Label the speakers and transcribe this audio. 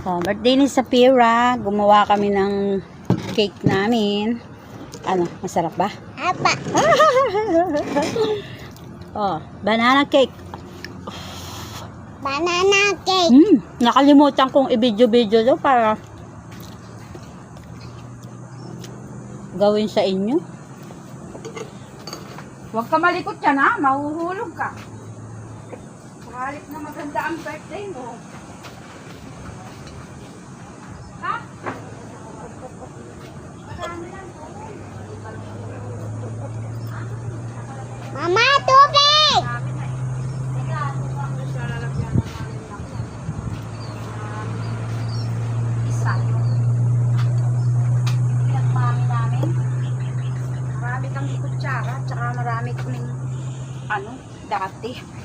Speaker 1: Oh, birthday ni Sapira. Gumawa kami ng cake namin. Ano, masarap ba?
Speaker 2: Apa.
Speaker 1: Oh, banana cake.
Speaker 2: Banana cake.
Speaker 1: Nakalimutan kong i-video to para gawin sa inyo.
Speaker 3: Huwag ka malikot yan ha, mahuhulog ka. Halip na maganda ang birthday mo. Ha?
Speaker 2: Mama, tubig!
Speaker 3: Isa. Pinagmami namin. Marami kang kutsara, tsaka marami kaming dati.